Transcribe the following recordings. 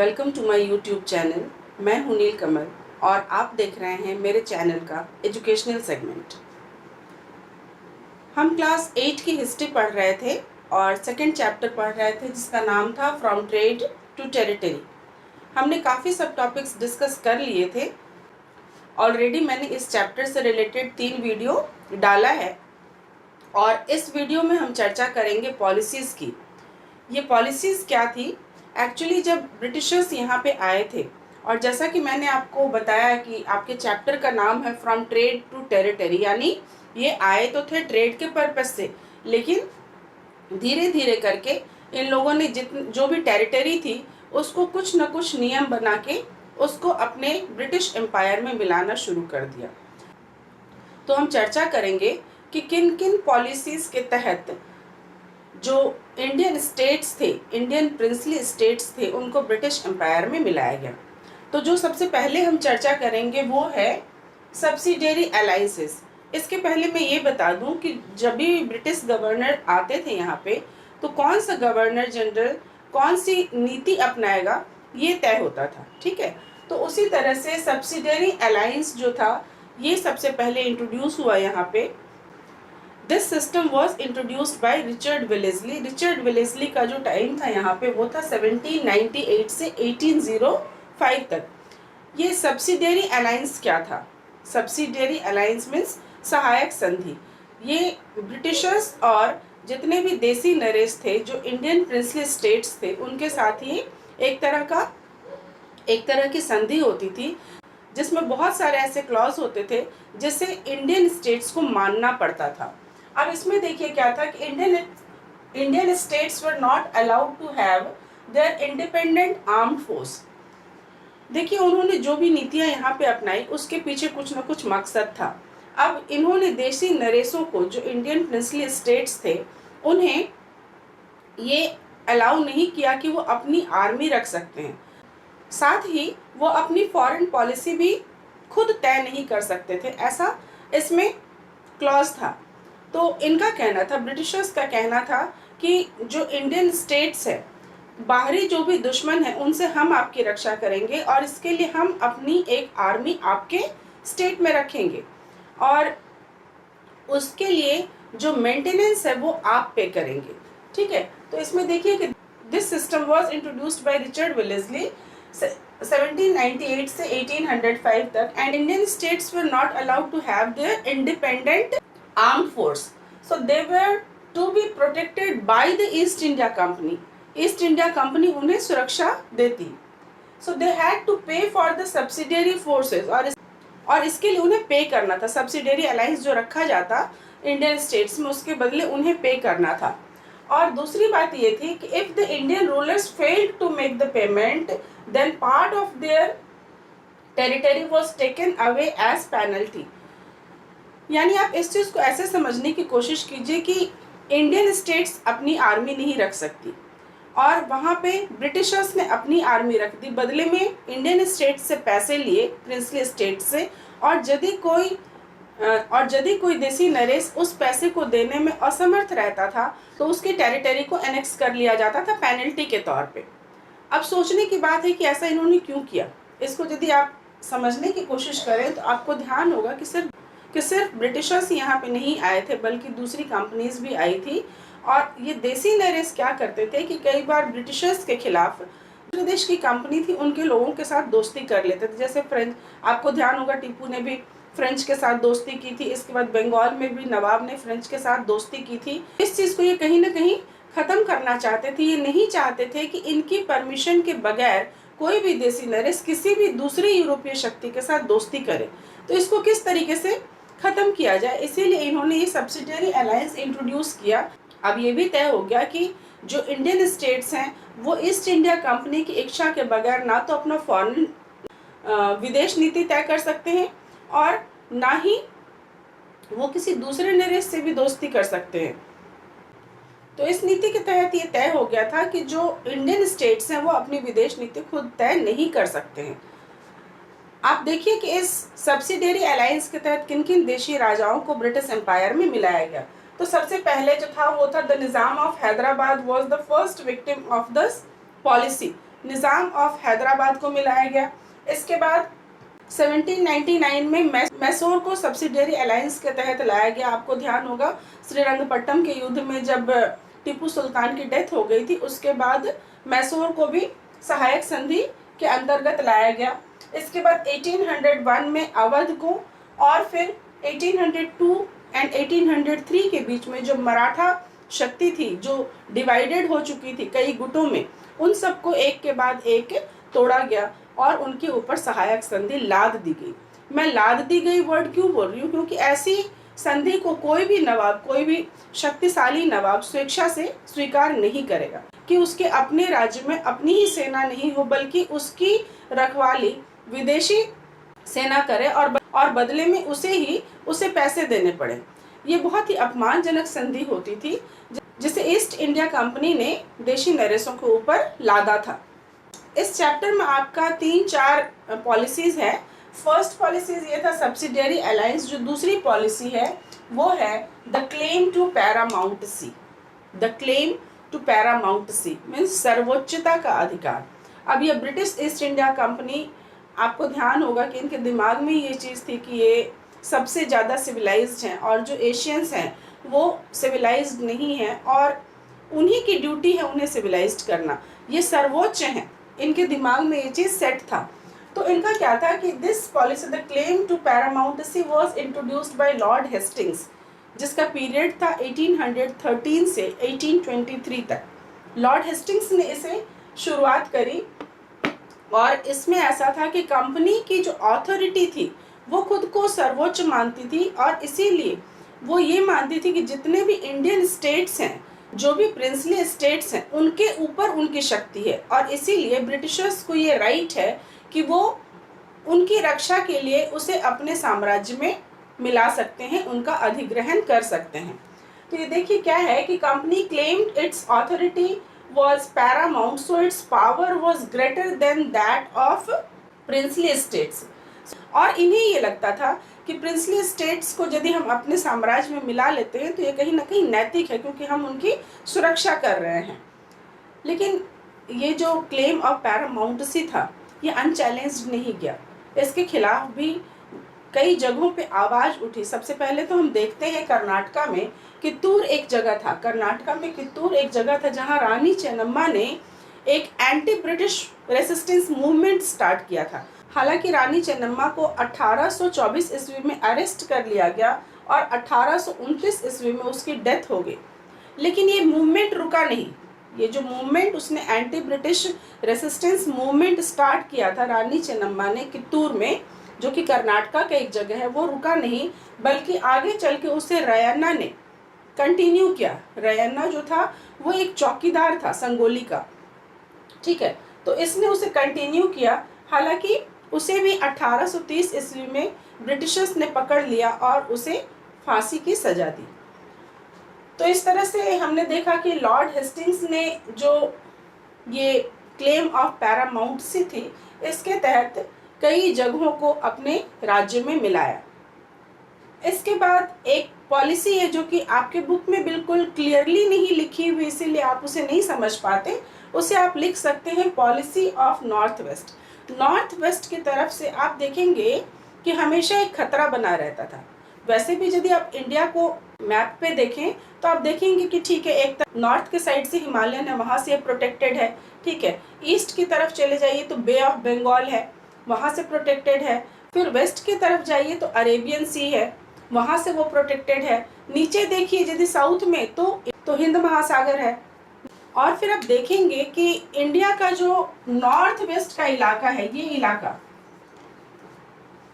Welcome to my YouTube channel. मैं हूं नील कमल और आप देख रहे हैं मेरे चैनल का एजुकेशनल सेगमेंट। हम क्लास 8 की हिस्ट्री पढ़ रहे थे और सेकंड चैप्टर पढ़ रहे थे जिसका नाम था फ्रॉम ट्रेड टू टेरिटरी। हमने काफ़ी सब टॉपिक्स डिस्कस कर लिए थे। ऑलरेडी मैंने इस चैप्टर से रिलेटेड 3 वीडियो डाला है और इस वीडियो में हम चर्चा करेंगे पॉलिसीज़ की। ये पॉलिसीज़ क्या थी? एक्चुअली जब ब्रिटिशर्स यहाँ पे आए थे और जैसा कि मैंने आपको बताया कि आपके चैप्टर का नाम है फ्रॉम ट्रेड टू टेरिटरी, यानी ये आए तो थे ट्रेड के पर्पस से, लेकिन धीरे धीरे करके इन लोगों ने जो भी टेरिटरी थी उसको कुछ न कुछ नियम बना के उसको अपने ब्रिटिश एम्पायर में मिलाना शुरू कर दिया। तो हम चर्चा करेंगे कि किन किन पॉलिसीज़ के तहत जो इंडियन स्टेट्स थे, इंडियन प्रिंसली स्टेट्स थे, उनको ब्रिटिश एम्पायर में मिलाया गया। तो जो सबसे पहले हम चर्चा करेंगे वो है सब्सिडियरी अलाइंसेस। इसके पहले मैं ये बता दूं कि जब भी ब्रिटिश गवर्नर आते थे यहाँ पे तो कौन सा गवर्नर जनरल कौन सी नीति अपनाएगा ये तय होता था, ठीक है। तो उसी तरह से सब्सिडियरी अलायंस जो था ये सबसे पहले इंट्रोड्यूस हुआ यहाँ पे। This system was introduced by Richard Wellesley. Richard Wellesley का जो टाइम था यहाँ पे वो था 1798 से 1805 तक। ये सब्सिडियरी अलायंस क्या था? सब्सिडियरी अलायंस मीन्स सहायक संधि। ये ब्रिटिशर्स और जितने भी देसी नरेश थे जो इंडियन प्रिंसली स्टेट्स थे उनके साथ ही एक तरह की संधि होती थी जिसमें बहुत सारे ऐसे क्लॉज होते थे जिसे इंडियन स्टेट्स को मानना पड़ता था। अब इसमें देखिए क्या था कि Indian states were not allowed to have their independent armed force. देखिए उन्होंने जो भी नीतियां यहाँ पे अपनाई उसके पीछे कुछ न कुछ मकसद था। अब इन्होंने देसी नरेशों को जो इंडियन प्रिंसली स्टेट्स थे उन्हें ये अलाउ नहीं किया कि वो अपनी आर्मी रख सकते हैं, साथ ही वो अपनी फॉरेन पॉलिसी भी खुद तय नहीं कर सकते थे, ऐसा इसमें क्लॉज था। तो इनका कहना था, ब्रिटिशर्स का कहना था कि जो इंडियन स्टेट्स है, बाहरी जो भी दुश्मन है उनसे हम आपकी रक्षा करेंगे और इसके लिए हम अपनी एक आर्मी आपके स्टेट में रखेंगे और उसके लिए जो मेंटेनेंस है वो आप पे करेंगे, ठीक है। तो इसमें देखिए कि this system was introduced by Richard Wellesley 1798 से 1805 तक, and Indian states were not allowed to have their independent armed force, so they were to be protected by the East India Company. East India Company उन्हें सुरक्षा देती, so they had to pay for the subsidiary forces और इसके लिए उन्हें पे करना था। सब्सिडियरी अलायंस जो रखा जाता इंडियन स्टेट्स में उसके बदले उन्हें पे करना था। और दूसरी बात ये थी कि if the Indian rulers failed to make the payment then part of their territory was taken away as penalty. यानी आप इस चीज़ को ऐसे समझने की कोशिश कीजिए कि इंडियन स्टेट्स अपनी आर्मी नहीं रख सकती और वहाँ पे ब्रिटिशर्स ने अपनी आर्मी रख दी, बदले में इंडियन स्टेट्स से पैसे लिए प्रिंसली स्टेट से, और यदि कोई देसी नरेश उस पैसे को देने में असमर्थ रहता था तो उसकी टेरिटरी को एनेक्स कर लिया जाता था पेनल्टी के तौर पे। अब सोचने की बात है कि ऐसा इन्होंने क्यों किया। इसको यदि आप समझने की कोशिश करें तो आपको ध्यान होगा कि सिर्फ ब्रिटिशर्स यहाँ पे नहीं आए थे बल्कि दूसरी कंपनीज भी आई थी और ये देसी नरेश क्या करते थे कि कई बार ब्रिटिशर्स के खिलाफ दूसरे देश की कंपनी थी उनके लोगों के साथ दोस्ती कर लेते थे। जैसे फ्रेंच, आपको ध्यान होगा टीपू ने भी फ्रेंच के साथ दोस्ती की थी, इसके बाद बंगाल में भी नवाब ने फ्रेंच के साथ दोस्ती की थी। इस चीज़ को ये कहीं ना कहीं ख़त्म करना चाहते थे। ये नहीं चाहते थे कि इनकी परमिशन के बगैर कोई भी देसी नरेश किसी भी दूसरी यूरोपीय शक्ति के साथ दोस्ती करे। तो इसको किस तरीके से ख़त्म किया जाए, इसीलिए इन्होंने ये सब्सिडियरी अलायंस इंट्रोड्यूस किया। अब ये भी तय हो गया कि जो इंडियन स्टेट्स हैं वो ईस्ट इंडिया कंपनी की इच्छा के बगैर ना तो अपना फॉरेन विदेश नीति तय कर सकते हैं और ना ही वो किसी दूसरे नरेश से भी दोस्ती कर सकते हैं। तो इस नीति के तहत ये तय हो गया था कि जो इंडियन स्टेट्स हैं वो अपनी विदेश नीति खुद तय नहीं कर सकते हैं। आप देखिए कि इस सब्सिडियरी अलायंस के तहत किन किन देशी राजाओं को ब्रिटिश एम्पायर में मिलाया गया। तो सबसे पहले जो था वो था the Nizam of Hyderabad was the first victim of this policy. Nizam of Hyderabad को मिलाया गया। इसके बाद 1799 में मैसूर को सब्सिडियरी अलायंस के तहत लाया गया। आपको ध्यान होगा श्रीरंगपट्टम के युद्ध में जब टीपू सुल्तान की डेथ हो गई थी, उसके बाद मैसूर को भी सहायक संधि के अंतर्गत लाया गया। इसके बाद 1801 में अवध को, और फिर 1802 एंड 1803 के बीच में जो मराठा शक्ति थी, जो डिवाइडेड हो चुकी थी कई गुटों में, उन सबको एक के बाद एक तोड़ा गया और उनके ऊपर सहायक संधि लाद दी गई। मैं लाद दी गई वर्ड क्यों बोल रही हूँ, क्योंकि ऐसी संधि को कोई भी नवाब, कोई भी शक्तिशाली नवाब स्वेच्छा से स्वीकार नहीं करेगा कि उसके अपने राज्य में अपनी ही सेना नहीं हो, बल्कि उसकी रखवाली विदेशी सेना करे और बदले में उसे पैसे देने पड़े। ये बहुत ही अपमानजनक संधि होती थी जिसे ईस्ट इंडिया कंपनी ने देशी नरेशों के ऊपर लादा था। इस चैप्टर में आपका 3-4 पॉलिसीज है। फर्स्ट पॉलिसीज ये था सब्सिडियरी अलायंस। जो दूसरी पॉलिसी है वो है the claim to paramountcy. The claim to paramountcy means सर्वोच्चता का अधिकार। अब ये ब्रिटिश ईस्ट इंडिया कंपनी, आपको ध्यान होगा कि इनके दिमाग में ये चीज़ थी कि ये सबसे ज़्यादा सिविलाइज्ड हैं और जो एशियंस हैं वो सिविलाइज्ड नहीं हैं और उन्हीं की ड्यूटी है उन्हें सिविलाइज्ड करना, ये सर्वोच्च हैं। इनके दिमाग में ये चीज़ सेट था। तो इनका क्या था कि this policy the claim to paramountcy was introduced by Lord Hastings, जिसका पीरियड था 1813 से 1823 तक। लॉर्ड हेस्टिंग्स ने इसे शुरुआत करी और इसमें ऐसा था कि कंपनी की जो अथॉरिटी थी वो खुद को सर्वोच्च मानती थी और इसीलिए वो ये मानती थी कि जितने भी इंडियन स्टेट्स हैं, जो भी प्रिंसली स्टेट्स हैं, उनके ऊपर उनकी शक्ति है और इसीलिए ब्रिटिशर्स को ये राइट है कि वो उनकी रक्षा के लिए उसे अपने साम्राज्य में मिला सकते हैं, उनका अधिग्रहण कर सकते हैं। तो ये देखिए क्या है कि company claimed it's authority was paramount, so its power was greater than that of princely states। और इन्हें ये लगता था कि प्रिंसली स्टेट्स को यदि हम अपने साम्राज्य में मिला लेते हैं तो ये कहीं ना कहीं नैतिक है, क्योंकि हम उनकी सुरक्षा कर रहे हैं। लेकिन ये जो क्लेम ऑफ पैरामाउंटेसी था ये अनचैलेंज्ड नहीं गया। इसके खिलाफ भी कई जगहों पे आवाज़ उठी। सबसे पहले तो हम देखते हैं कर्नाटका में कित्तूर एक जगह था। कर्नाटका में कित्तूर एक जगह था जहां रानी चेन्नम्मा ने एक anti British resistance movement start किया था। हालांकि रानी चेन्नम्मा को 1824 ईस्वी में अरेस्ट कर लिया गया और 1829 ईस्वी में उसकी डेथ हो गई, लेकिन ये मूवमेंट रुका नहीं। ये जो मूवमेंट उसने anti British resistance movement start किया था रानी चेन्नम्मा ने कित्तूर में, जो कि कर्नाटका का एक जगह है, वो रुका नहीं, बल्कि आगे चल के उसे रयन्ना ने कंटिन्यू किया। रयन्ना जो था वो एक चौकीदार था संगोली का, ठीक है, तो इसने उसे कंटिन्यू किया। हालांकि उसे भी 1830 ईस्वी में ब्रिटिशर्स ने पकड़ लिया और उसे फांसी की सजा दी। तो इस तरह से हमने देखा कि लॉर्ड हेस्टिंग्स ने जो ये क्लेम ऑफ पैरामाउंटेसी थी, इसके तहत कई जगहों को अपने राज्य में मिलाया। इसके बाद एक पॉलिसी है जो कि आपके बुक में बिल्कुल क्लियरली नहीं लिखी हुई, इसीलिए आप उसे नहीं समझ पाते। उसे आप लिख सकते हैं policy of north west. North west की तरफ से आप देखेंगे कि हमेशा एक खतरा बना रहता था। वैसे भी यदि आप इंडिया को मैप पे देखें तो आप देखेंगे कि ठीक है, एक तरफ नॉर्थ के साइड से हिमालयन है, वहाँ से प्रोटेक्टेड है, ठीक है। ईस्ट की तरफ चले जाइए तो बे ऑफ बंगाल है, वहाँ से प्रोटेक्टेड है। फिर वेस्ट की तरफ जाइए तो अरेबियन सी है, वहाँ से वो प्रोटेक्टेड है। नीचे देखिए यदि साउथ में तो हिंद महासागर है। और फिर आप देखेंगे कि इंडिया का जो नॉर्थ वेस्ट का इलाका है, ये इलाका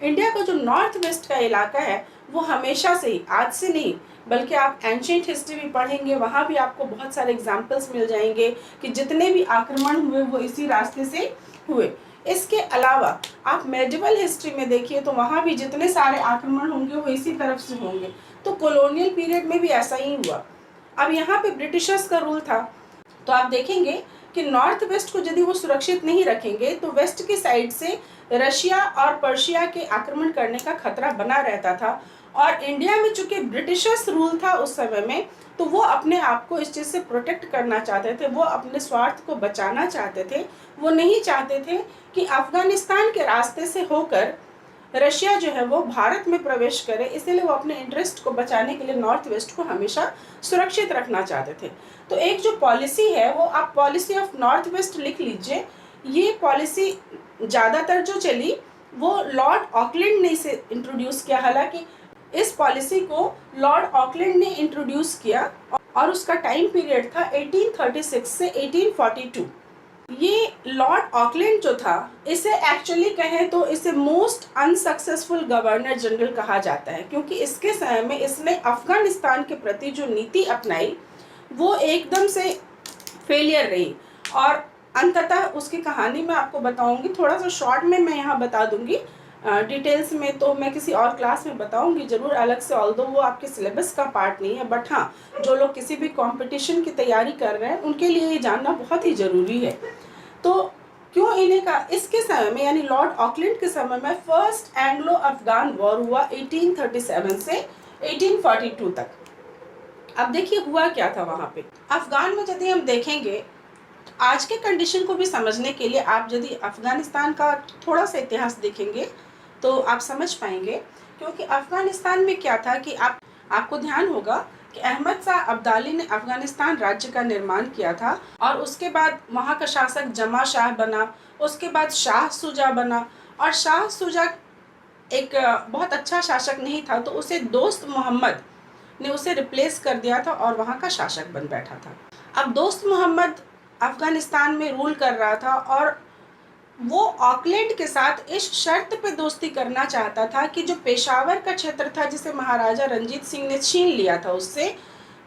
इंडिया का जो नॉर्थ वेस्ट का इलाका है वो हमेशा से ही, आज से नहीं बल्कि आप एंशिएंट हिस्ट्री भी पढ़ेंगे, वहाँ भी आपको बहुत सारे एग्जाम्पल्स मिल जाएंगे कि जितने भी आक्रमण हुए वो इसी रास्ते से हुए। इसके अलावा आप मेडिवल हिस्ट्री में देखिए तो वहाँ भी जितने सारे आक्रमण होंगे वो इसी तरफ से होंगे। तो कॉलोनियल पीरियड में भी ऐसा ही हुआ। अब यहाँ पे ब्रिटिशर्स का रूल था, तो आप देखेंगे कि नॉर्थ वेस्ट को यदि वो सुरक्षित नहीं रखेंगे तो वेस्ट की साइड से रशिया और पर्शिया के आक्रमण करने का खतरा बना रहता था। और इंडिया में चूंकि ब्रिटिशर्स रूल था उस समय में, तो वो अपने आप को इस चीज़ से प्रोटेक्ट करना चाहते थे, वो अपने स्वार्थ को बचाना चाहते थे। वो नहीं चाहते थे कि अफ़गानिस्तान के रास्ते से होकर रशिया जो है वो भारत में प्रवेश करे, इसीलिए वो अपने इंटरेस्ट को बचाने के लिए नॉर्थ वेस्ट को हमेशा सुरक्षित रखना चाहते थे। तो एक जो पॉलिसी है वो आप पॉलिसी ऑफ नॉर्थ वेस्ट लिख लीजिए। ये पॉलिसी ज़्यादातर जो चली वो लॉर्ड ऑकलैंड ने इसे इंट्रोड्यूस किया। हालांकि इस पॉलिसी को लॉर्ड ऑकलैंड ने इंट्रोड्यूस किया और उसका टाइम पीरियड था 1836 से 1842। ये लॉर्ड ऑकलैंड जो था, इसे एक्चुअली कहें तो इसे मोस्ट अनसक्सेसफुल गवर्नर जनरल कहा जाता है, क्योंकि इसके समय में इसने अफगानिस्तान के प्रति जो नीति अपनाई वो एकदम से फेलियर रही। और अंततः उसकी कहानी मैं आपको बताऊंगी, थोड़ा सा शॉर्ट में मैं यहाँ बता दूंगी, डिटेल्स में तो मैं किसी और क्लास में बताऊंगी ज़रूर अलग से, ऑल्दो वो आपके सिलेबस का पार्ट नहीं है। बट हाँ, जो लोग किसी भी कंपटीशन की तैयारी कर रहे हैं उनके लिए ये जानना बहुत ही ज़रूरी है। तो क्यों इन्हें का इसके समय में यानी लॉर्ड ऑकलैंड के समय में फर्स्ट एंग्लो अफगान वॉर हुआ 1837 से 1842 तक। अब देखिए हुआ क्या था वहाँ पे अफगान में। यदि हम देखेंगे आज के कंडीशन को भी समझने के लिए, आप यदि अफगानिस्तान का थोड़ा सा इतिहास देखेंगे तो आप समझ पाएंगे। क्योंकि अफगानिस्तान में क्या था कि आपको ध्यान होगा कि अहमद शाह अब्दाली ने अफगानिस्तान राज्य का निर्माण किया था और उसके बाद वहाँ का शासक जमा शाह बना, उसके बाद शाह सुजा बना। और शाह सुजा एक बहुत अच्छा शासक नहीं था, तो उसे दोस्त मोहम्मद ने उसे रिप्लेस कर दिया था और वहाँ का शासक बन बैठा था। अब दोस्त मोहम्मद अफगानिस्तान में रूल कर रहा था और वो ऑकलैंड के साथ इस शर्त पे दोस्ती करना चाहता था कि जो पेशावर का क्षेत्र था जिसे महाराजा रंजीत सिंह ने छीन लिया था उससे,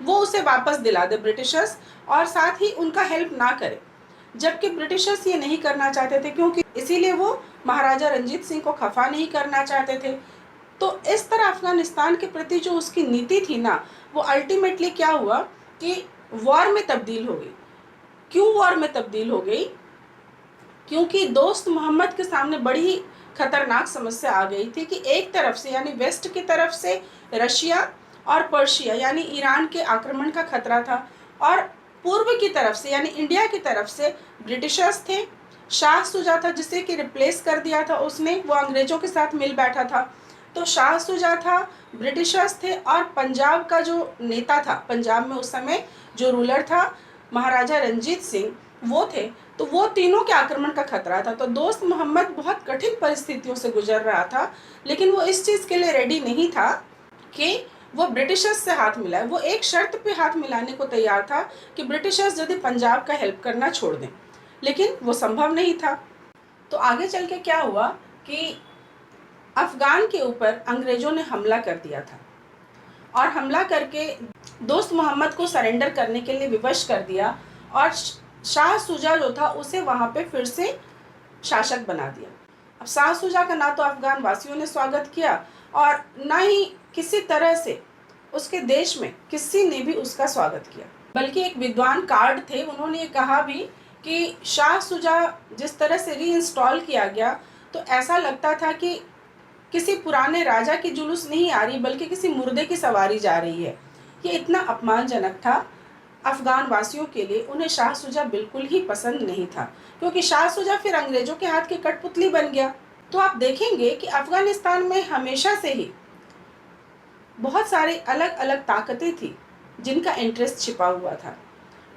वो उसे वापस दिला दे ब्रिटिशर्स, और साथ ही उनका हेल्प ना करे। जबकि ब्रिटिशर्स ये नहीं करना चाहते थे, क्योंकि इसीलिए वो महाराजा रंजीत सिंह को खफा नहीं करना चाहते थे। तो इस तरह अफगानिस्तान के प्रति जो उसकी नीति थी ना, वो अल्टीमेटली क्या हुआ कि वॉर में तब्दील हो गई। क्यों वॉर में तब्दील हो गई? क्योंकि दोस्त मोहम्मद के सामने बड़ी खतरनाक समस्या आ गई थी कि एक तरफ से यानी वेस्ट की तरफ से रशिया और पर्शिया यानी ईरान के आक्रमण का खतरा था, और पूर्व की तरफ से यानी इंडिया की तरफ से ब्रिटिशर्स थे। शाह सुजा था जिसे कि रिप्लेस कर दिया था उसने, वो अंग्रेजों के साथ मिल बैठा था। तो शाह सुजा था, ब्रिटिशर्स थे, और पंजाब का जो नेता था, पंजाब में उस समय जो रूलर था महाराजा रंजीत सिंह, वो थे। तो वो तीनों के आक्रमण का खतरा था। तो दोस्त मोहम्मद बहुत कठिन परिस्थितियों से गुजर रहा था, लेकिन वो इस चीज़ के लिए रेडी नहीं था कि वो ब्रिटिशर्स से हाथ मिलाए। वो एक शर्त पे हाथ मिलाने को तैयार था कि ब्रिटिशर्स यदि पंजाब का हेल्प करना छोड़ दें, लेकिन वो संभव नहीं था। तो आगे चल के क्या हुआ कि अफगान के ऊपर अंग्रेज़ों ने हमला कर दिया था और हमला करके दोस्त मोहम्मद को सरेंडर करने के लिए विवश कर दिया, और शाह सुजा जो था उसे वहाँ पे फिर से शासक बना दिया। अब शाह सुजा का ना तो अफगान वासियों ने स्वागत किया और ना ही किसी तरह से उसके देश में किसी ने भी उसका स्वागत किया। बल्कि एक विद्वान कार्ड थे, उन्होंने ये कहा भी कि शाह सुजा जिस तरह से रीइंस्टॉल किया गया तो ऐसा लगता था कि किसी पुराने राजा की जुलूस नहीं आ रही बल्कि किसी मुर्दे की सवारी जा रही है। ये इतना अपमानजनक था अफगान वासियों के लिए। उन्हें शाह सुजा बिल्कुल ही पसंद नहीं था, क्योंकि शाह सुजा फिर अंग्रेजों के हाथ की कठपुतली बन गया। तो आप देखेंगे कि अफगानिस्तान में हमेशा से ही बहुत सारी अलग अलग ताकतें थी जिनका इंटरेस्ट छिपा हुआ था।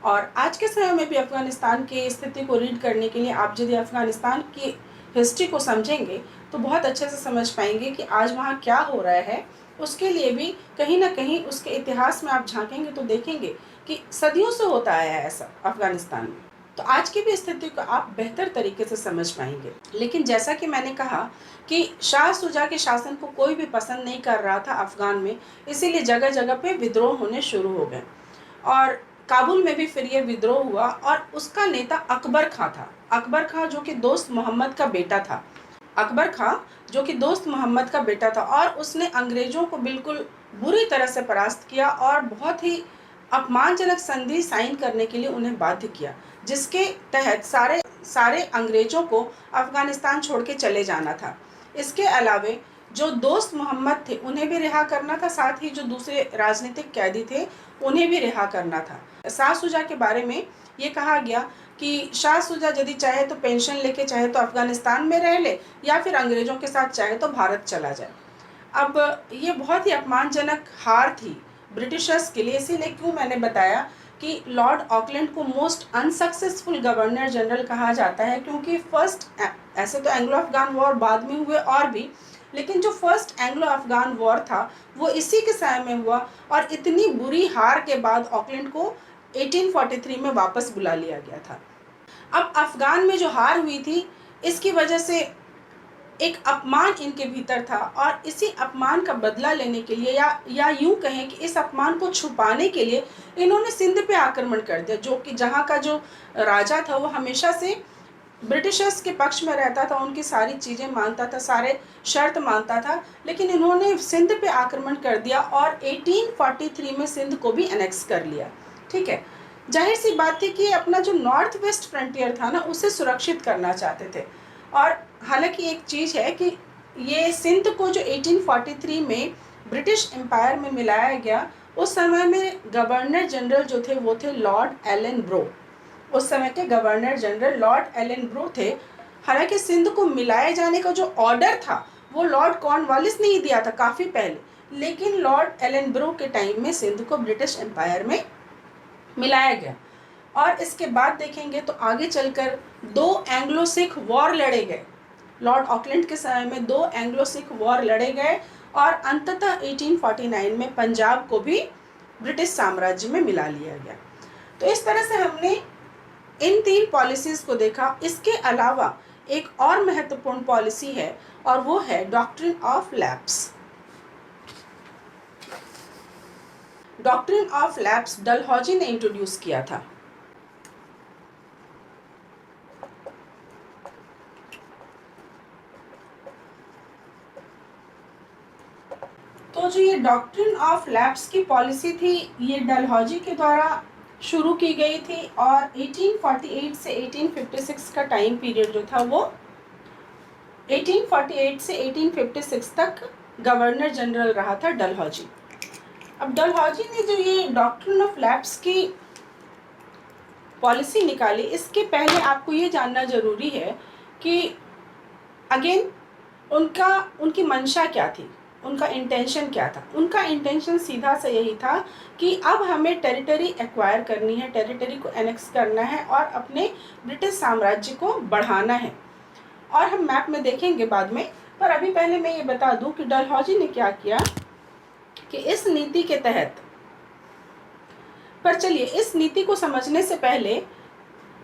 और आज के समय में भी अफगानिस्तान की स्थिति को रीड करने के लिए आप यदि अफगानिस्तान की हिस्ट्री को समझेंगे तो बहुत अच्छे से समझ पाएंगे कि आज वहाँ क्या हो रहा है। उसके लिए भी कहीं ना कहीं उसके इतिहास में आप झांकेंगे तो देखेंगे कि सदियों से होता आया है ऐसा अफगानिस्तान में। तो आज की भी स्थिति को आप बेहतर तरीके से समझ पाएंगे। लेकिन जैसा कि मैंने कहा कि शाह सुजा के शासन को कोई भी पसंद नहीं कर रहा था अफगान में, इसीलिए जगह जगह पे विद्रोह होने शुरू हो गए। और काबुल में भी फिर ये विद्रोह हुआ और उसका नेता अकबर खां था। अकबर खां जो कि दोस्त मोहम्मद का बेटा था। अकबर खां जो कि दोस्त मोहम्मद का बेटा था, और उसने अंग्रेज़ों को बिल्कुल बुरी तरह से परास्त किया और बहुत ही अपमानजनक संधि साइन करने के लिए उन्हें बाध्य किया, जिसके तहत सारे अंग्रेज़ों को अफ़गानिस्तान छोड़ के चले जाना था। इसके अलावे जो दोस्त मोहम्मद थे उन्हें भी रिहा करना था, साथ ही जो दूसरे राजनीतिक कैदी थे उन्हें भी रिहा करना था। शाह शुजा के बारे में ये कहा गया कि शाह शुजा यदि चाहे तो पेंशन लेके चाहे तो अफगानिस्तान में रह ले, या फिर अंग्रेज़ों के साथ चाहे तो भारत चला जाए। अब ये बहुत ही अपमानजनक हार थी ब्रिटिशर्स के लिए, इसीलिए क्यों मैंने बताया कि लॉर्ड ऑकलैंड को मोस्ट अनसक्सेसफुल गवर्नर जनरल कहा जाता है, क्योंकि फर्स्ट, ऐसे तो एंग्लो अफगान वॉर बाद में हुए और भी, लेकिन जो फर्स्ट एंग्लो अफगान वॉर था वो इसी के समय में हुआ, और इतनी बुरी हार के बाद ऑकलैंड को 1843 में वापस बुला लिया गया था। अब अफगान में जो हार हुई थी इसकी वजह से एक अपमान इनके भीतर था, और इसी अपमान का बदला लेने के लिए या यूं कहें कि इस अपमान को छुपाने के लिए इन्होंने सिंध पे आक्रमण कर दिया, जो कि जहाँ का जो राजा था वो हमेशा से ब्रिटिशर्स के पक्ष में रहता था, उनकी सारी चीज़ें मानता था, सारे शर्त मानता था, लेकिन इन्होंने सिंध पे आक्रमण कर दिया और 1843 में सिंध को भी एनेक्स कर लिया। ठीक है, जाहिर सी बात थी कि अपना जो नॉर्थ वेस्ट फ्रंटियर था ना उसे सुरक्षित करना चाहते थे। और हालांकि एक चीज़ है कि ये सिंध को जो 1843 में ब्रिटिश एम्पायर में मिलाया गया, उस समय में गवर्नर जनरल जो थे वो थे लॉर्ड एलन ब्रो। उस समय के governor general Lord Ellenborough थे। हालांकि सिंध को मिलाए जाने का जो ऑर्डर था वो लॉर्ड कॉर्नवालिस ने ही दिया था काफ़ी पहले, लेकिन लॉर्ड एलन ब्रो के टाइम में सिंध को ब्रिटिश एम्पायर में मिलाया गया। और इसके बाद देखेंगे तो आगे चलकर 2 एंग्लो सिख वॉर लड़े गए। लॉर्ड ऑकलैंड के समय में 2 एंग्लो सिख वॉर लड़े गए, और अंततः 1849 में पंजाब को भी ब्रिटिश साम्राज्य में मिला लिया गया। तो इस तरह से हमने इन 3 पॉलिसीज़ को देखा। इसके अलावा एक और महत्वपूर्ण पॉलिसी है, और वो है doctrine of lapse. Doctrine of lapse Dalhousie ने इंट्रोड्यूस किया था। तो जो ये डॉक्ट्रिन ऑफ लैप्स की पॉलिसी थी ये डलहौजी के द्वारा शुरू की गई थी, और 1848 से 1856 का टाइम पीरियड जो था वो 1848 से 1856 तक गवर्नर जनरल रहा था डलहौजी। अब डलहौजी ने जो ये डॉक्ट्रिन ऑफ लैप्स की पॉलिसी निकाली, इसके पहले आपको ये जानना ज़रूरी है कि अगेन उनकी मंशा क्या थी, उनका इंटेंशन क्या था। उनका इंटेंशन सीधा सा यही था कि अब हमें टेरिटरी एक्वायर करनी है, टेरिटरी को एनेक्स करना है और अपने ब्रिटिश साम्राज्य को बढ़ाना है। और हम मैप में देखेंगे बाद में, पर अभी पहले मैं ये बता दूं कि डलहौजी ने क्या किया कि इस नीति के तहत, पर चलिए इस नीति को समझने से पहले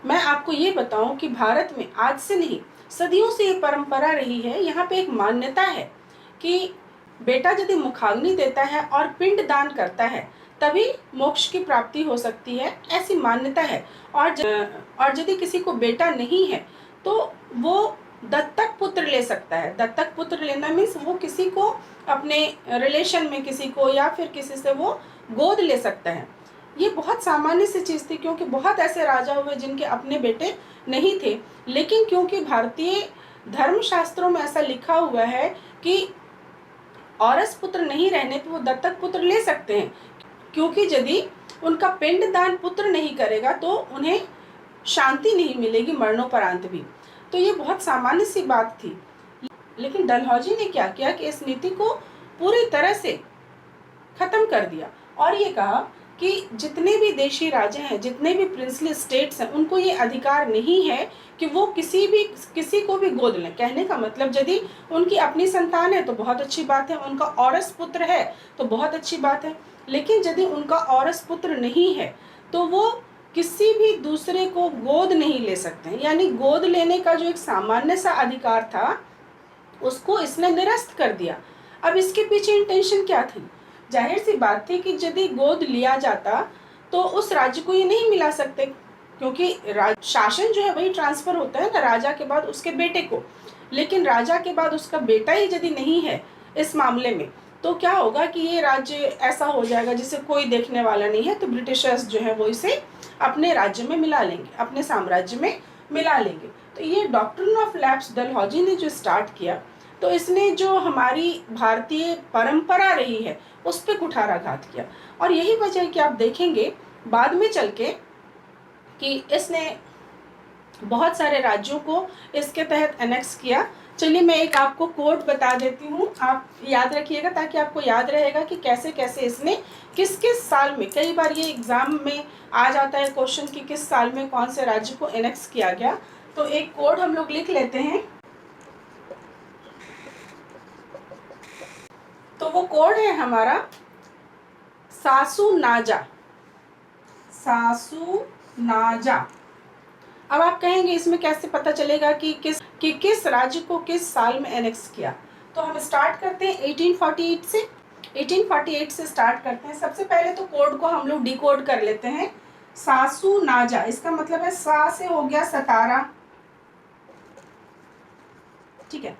मैं आपको ये बताऊं कि भारत में आज से नहीं सदियों से ये परंपरा रही है, यहाँ पे एक मान्यता है कि बेटा यदि मुखाग्नि देता है और पिंड दान करता है तभी मोक्ष की प्राप्ति हो सकती है, ऐसी मान्यता है। और यदि किसी को बेटा नहीं है तो वो दत्तक पुत्र ले सकता है। दत्तक पुत्र लेना मीन्स वो किसी को अपने रिलेशन में किसी को या फिर किसी से वो गोद ले सकता है। ये बहुत सामान्य सी चीज़ थी, क्योंकि बहुत ऐसे राजा हुए जिनके अपने बेटे नहीं थे, लेकिन क्योंकि भारतीय धर्मशास्त्रों में ऐसा लिखा हुआ है कि औरस पुत्र नहीं रहने तो वो दत्तक पुत्र ले सकते हैं, क्योंकि यदि उनका पिंड दान पुत्र नहीं करेगा तो उन्हें शांति नहीं मिलेगी मरणोपरांत भी। तो ये बहुत सामान्य सी बात थी। लेकिन डलहौजी ने क्या किया कि इस नीति को पूरी तरह से खत्म कर दिया और ये कहा कि जितने भी देशी राजा हैं, जितने भी प्रिंसली स्टेट्स हैं, उनको ये अधिकार नहीं है कि वो किसी को भी गोद लें। कहने का मतलब यदि उनकी अपनी संतान है तो बहुत अच्छी बात है, उनका औरस पुत्र है तो बहुत अच्छी बात है, लेकिन यदि उनका औरस पुत्र नहीं है तो वो किसी भी दूसरे को गोद नहीं ले सकते हैं। यानी गोद लेने का जो एक सामान्य सा अधिकार था उसको इसने निरस्त कर दिया। अब इसके पीछे इंटेंशन क्या थी? जाहिर सी बात थी कि यदि गोद लिया जाता तो उस राज्य को ये नहीं मिला सकते, क्योंकि शासन जो है वही ट्रांसफर होता है ना राजा के बाद उसके बेटे को। लेकिन राजा के बाद उसका बेटा ही यदि नहीं है इस मामले में तो क्या होगा कि ये राज्य ऐसा हो जाएगा जिसे कोई देखने वाला नहीं है, तो ब्रिटिशर्स जो है वो इसे अपने राज्य में मिला लेंगे, अपने साम्राज्य में मिला लेंगे। तो ये डॉक्ट्रिन ऑफ लैप्स डलहौजी ने जो स्टार्ट किया, तो इसने जो हमारी भारतीय परंपरा रही है उस पर कुठाराघात किया। और यही वजह है कि आप देखेंगे बाद में चल के कि इसने बहुत सारे राज्यों को इसके तहत एनेक्स किया। चलिए मैं एक आपको कोट बता देती हूँ, आप याद रखिएगा ताकि आपको याद रहेगा कि कैसे कैसे इसने किस किस साल में, कई बार ये एग्जाम में आ जाता है क्वेश्चन कि किस साल में कौन से राज्य को एनेक्स किया गया। तो एक कोड हम लोग लिख लेते हैं। तो वो कोड है हमारा सासुनाजा। सासुनाजा। अब आप कहेंगे इसमें कैसे पता चलेगा कि किस राज्य को किस साल में एनेक्स किया। तो हम स्टार्ट करते हैं 1848 से। 1848 से स्टार्ट करते हैं। सबसे पहले तो कोड को हम लोग डिकोड कर लेते हैं। सासुनाजा, इसका मतलब है सा से हो गया सतारा, ठीक है।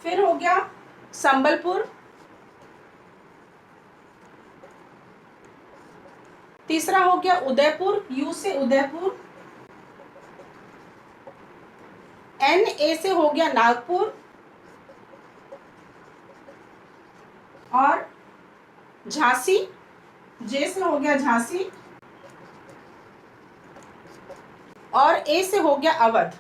फिर हो गया संबलपुर, तीसरा हो गया उदयपुर, यू से उदयपुर, एन ए से हो गया नागपुर, और झांसी, जे से हो गया झांसी, और ए से हो गया अवध।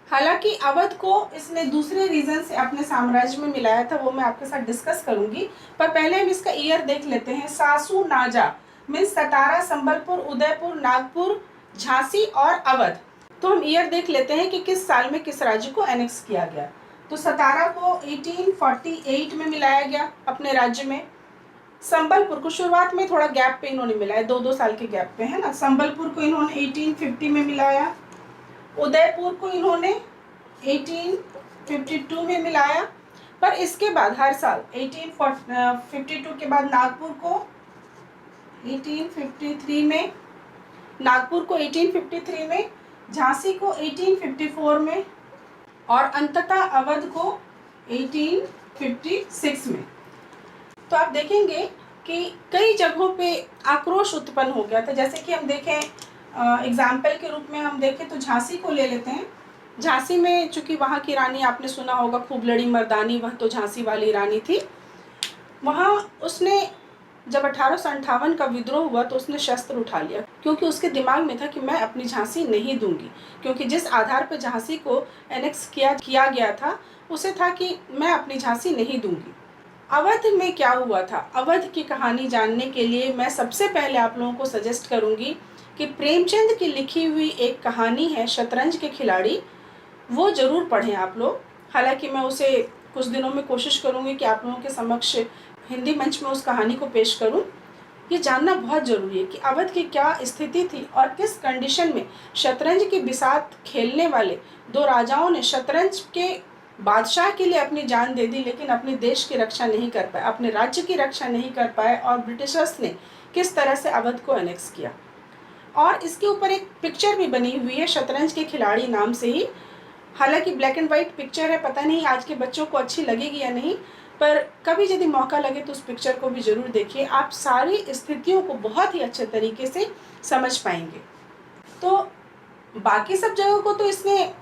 हालांकि अवध को इसने दूसरे रीजन से अपने साम्राज्य में मिलाया था, वो मैं आपके साथ डिस्कस करूंगी, पर पहले हम इसका ईयर देख लेते हैं। सासुनाजा मीन्स सतारा, संबलपुर, उदयपुर, नागपुर, झांसी और अवध। तो हम ईयर देख लेते हैं कि किस साल में किस राज्य को एनेक्स किया गया। तो सतारा को 1848 में मिलाया गया अपने राज्य में। संबलपुर को शुरुआत में थोड़ा गैप पे इन्होंने मिलाया, 2-2 साल के गैप पे, है ना। संबलपुर को इन्होंने 1850 में मिलाया। उदयपुर को इन्होंने 1852 में मिलाया। पर इसके बाद हर साल 1852 के बाद नागपुर को 1853 में, नागपुर को 1853 में, झांसी को 1854 में, और अंततः अवध को 1856 में। तो आप देखेंगे कि कई जगहों पे आक्रोश उत्पन्न हो गया था। जैसे कि हम देखें एग्जाम्पल के रूप में हम देखें तो झांसी को ले लेते हैं। झांसी में चूंकि वहाँ की रानी आपने सुना होगा खूब लड़ी मर्दानी, वह तो झांसी वाली रानी थी। वहाँ उसने जब 1858 का विद्रोह हुआ तो उसने शस्त्र उठा लिया, क्योंकि उसके दिमाग में था कि मैं अपनी झांसी नहीं दूंगी, क्योंकि जिस आधार पर झांसी को एनेक्स किया गया था उसे था कि मैं अपनी झांसी नहीं दूंगी। अवध में क्या हुआ था, अवध की कहानी जानने के लिए मैं सबसे पहले आप लोगों को सजेस्ट करूंगी कि प्रेमचंद की लिखी हुई एक कहानी है शतरंज के खिलाड़ी, वो ज़रूर पढ़ें आप लोग। हालांकि मैं उसे कुछ दिनों में कोशिश करूंगी कि आप लोगों के समक्ष हिंदी मंच में उस कहानी को पेश करूं। ये जानना बहुत ज़रूरी है कि अवध की क्या स्थिति थी और किस कंडीशन में शतरंज के बिसात खेलने वाले दो राजाओं ने शतरंज के बादशाह के लिए अपनी जान दे दी, लेकिन अपने देश की रक्षा नहीं कर पाए, अपने राज्य की रक्षा नहीं कर पाए, और ब्रिटिशर्स ने किस तरह से अवध को एनेक्स किया। और इसके ऊपर एक पिक्चर भी बनी हुई है शतरंज के खिलाड़ी नाम से ही। हालांकि ब्लैक एंड वाइट पिक्चर है, पता नहीं आज के बच्चों को अच्छी लगेगी या नहीं, पर कभी यदि मौका लगे तो उस पिक्चर को भी ज़रूर देखिए। आप सारी स्थितियों को बहुत ही अच्छे तरीके से समझ पाएंगे। तो बाकी सब जगहों को तो इसने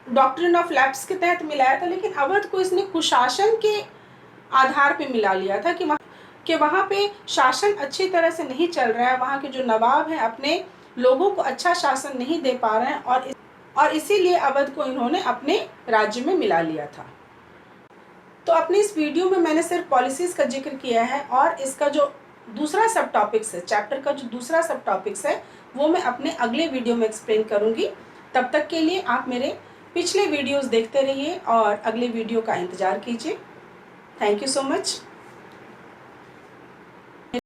डॉक्ट्रिन ऑफ लैप्स के तहत मिलाया था, लेकिन अवध को इसने कुशासन के आधार पे मिला लिया था कि वहाँ पे शासन अच्छी तरह से नहीं चल रहा है, वहाँ के जो नवाब हैं अपने लोगों को अच्छा शासन नहीं दे पा रहे हैं, और इसीलिए अवध को इन्होंने अपने राज्य में मिला लिया था। तो अपनी इस वीडियो में मैंने सिर्फ पॉलिसीज़ का जिक्र किया है, और इसका जो दूसरा सब टॉपिक्स है, चैप्टर का जो दूसरा सब टॉपिक्स है, वो मैं अपने अगले वीडियो में एक्सप्लेन करूँगी। तब तक के लिए आप मेरे पिछले वीडियोस देखते रहिए और अगले वीडियो का इंतज़ार कीजिए। Thank you so much.